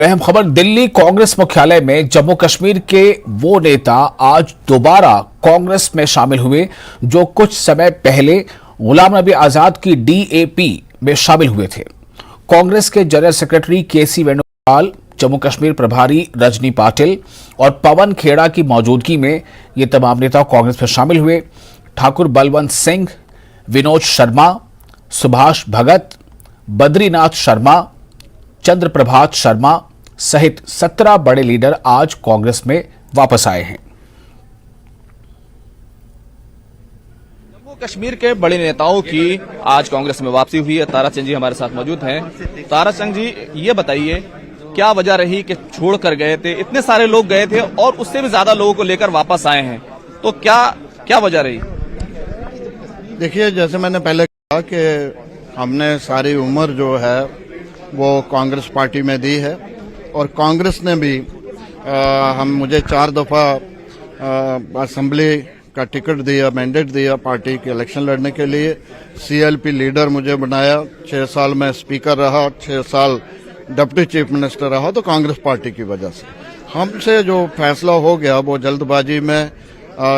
अहम खबर दिल्ली कांग्रेस मुख्यालय में जम्मू कश्मीर के वो नेता आज दोबारा कांग्रेस में शामिल हुए जो कुछ समय पहले गुलाम नबी आजाद की डीएपी में शामिल हुए थे। कांग्रेस के जनरल सेक्रेटरी केसी वेणुगोपाल, जम्मू कश्मीर प्रभारी रजनी पाटिल और पवन खेड़ा की मौजूदगी में ये तमाम नेता कांग्रेस में शामिल हुए। ठाकुर बलवंत सिंह, विनोद शर्मा, सुभाष भगत, बद्रीनाथ शर्मा, चंद्र प्रभात शर्मा सहित 17 बड़े लीडर आज कांग्रेस में वापस आए हैं। जम्मू कश्मीर के बड़े नेताओं की आज कांग्रेस में वापसी हुई है। तारा चंद जी हमारे साथ मौजूद हैं। तारा चंद जी, ये बताइए क्या वजह रही कि छोड़ कर गए थे, इतने सारे लोग गए थे और उससे भी ज्यादा लोगों को लेकर वापस आए हैं, तो क्या वजह रही? देखिए, जैसे मैंने पहले कहा कि हमने सारी उम्र जो है वो कांग्रेस पार्टी में दी है और कांग्रेस ने भी मुझे 4 दफा असेंबली का टिकट दिया, मैंडेट दिया पार्टी के इलेक्शन लड़ने के लिए। सीएलपी लीडर मुझे बनाया, 6 साल में स्पीकर रहा, 6 साल डिप्टी चीफ मिनिस्टर रहा, तो कांग्रेस पार्टी की वजह से हमसे जो फैसला हो गया वो जल्दबाजी में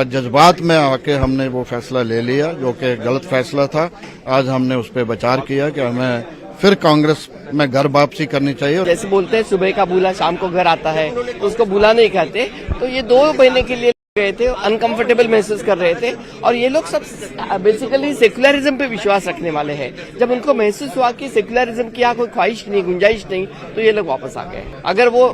जज्बात में आके हमने वो फैसला ले लिया जो कि गलत फैसला था। आज हमने उस पर विचार किया कि हमें फिर कांग्रेस में घर वापसी करनी चाहिए। जैसे बोलते हैं सुबह का बूला शाम को घर आता है, तो उसको बूला नहीं कहते। तो ये 2 महीने के लिए गए थे, अनकंफर्टेबल महसूस कर रहे थे और ये लोग सब बेसिकली सेक्युलरिज्म पे विश्वास रखने वाले हैं। जब उनको महसूस हुआ कि सेक्युलरिज्म की यहाँ कोई ख्वाहिश नहीं, गुंजाइश नहीं, तो ये लोग वापस आ गए। अगर वो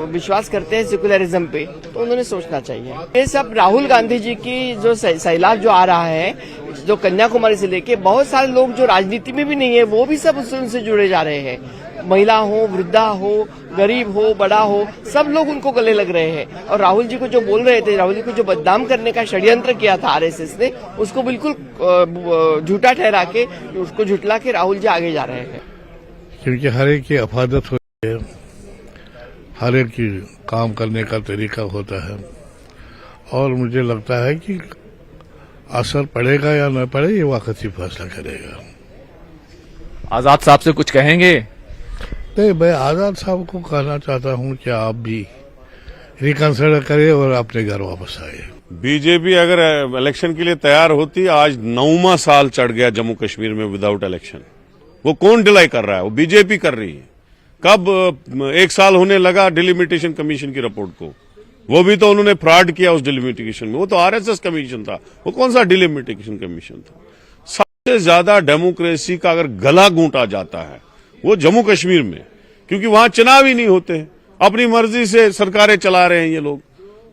विश्वास करते हैं सेक्युलरिज्म पे तो उन्होंने सोचना चाहिए। ये सब राहुल गांधी जी की जो सैलाब जो आ रहा है, जो कन्याकुमारी से लेके बहुत सारे लोग जो राजनीति में भी नहीं है वो भी सब उनसे जुड़े जा रहे हैं। महिला हो, वृद्धा हो, गरीब हो, बड़ा हो, सब लोग उनको गले लग रहे हैं। और राहुल जी को जो बोल रहे थे, राहुल जी को जो बदनाम करने का षड्यंत्र किया था आरएसएस ने, उसको बिल्कुल झूठा ठहरा के, उसको झुटला के राहुल जी आगे जा रहे हैं। क्योंकि हर एक की अफादत होती है, हर एक की काम करने का तरीका होता है और मुझे लगता है कि असर पड़ेगा या न पड़े ये वक्त ही फैसला करेगा। आजाद साहब से कुछ कहेंगे? नहीं, मैं आजाद साहब को कहना चाहता हूं कि आप भी रिकंसिडर करें और अपने घर वापस आए। बीजेपी अगर इलेक्शन के लिए तैयार होती, आज 9वां साल चढ़ गया जम्मू कश्मीर में विदाउट इलेक्शन। वो कौन डिलाई कर रहा है? वो बीजेपी कर रही है। कब 1 साल होने लगा डिलिमिटेशन कमीशन की रिपोर्ट को, वो भी तो उन्होंने फ्रॉड किया उस डिलिमिटेशन में। वो तो आरएसएस कमीशन था, वो कौन सा डिलिमिटेशन कमीशन था? सबसे ज्यादा डेमोक्रेसी का अगर गला घूंटा जाता है वो जम्मू कश्मीर में, क्योंकि वहां चुनाव ही नहीं होते हैं। अपनी मर्जी से सरकारें चला रहे हैं ये लोग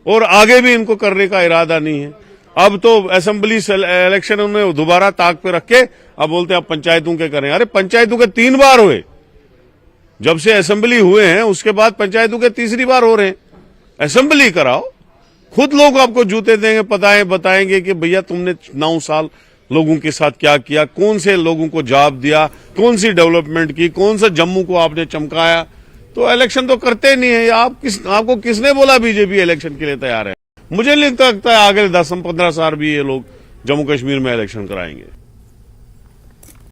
और आगे भी इनको करने का इरादा नहीं है। अब तो असेंबली इलेक्शन उन्होंने दोबारा ताक पे रख के अब बोलते हैं अब पंचायतों के करें। अरे पंचायतों के 3 बार हुए, जब से असेंबली हुए हैं उसके बाद पंचायतों के 3री बार हो रहे हैं। असेंबली कराओ, खुद लोग आपको जूते देंगे, बताएंगे कि भैया तुमने 9 साल लोगों के साथ क्या किया, कौन से लोगों को जॉब दिया, कौन सी डेवलपमेंट की, कौन सा जम्मू को आपने चमकाया। तो इलेक्शन तो करते नहीं है। आपको किसने बोला बीजेपी इलेक्शन के लिए तैयार है? मुझे नहीं लगता है आगे 10-15 साल भी ये लोग जम्मू कश्मीर में इलेक्शन कराएंगे।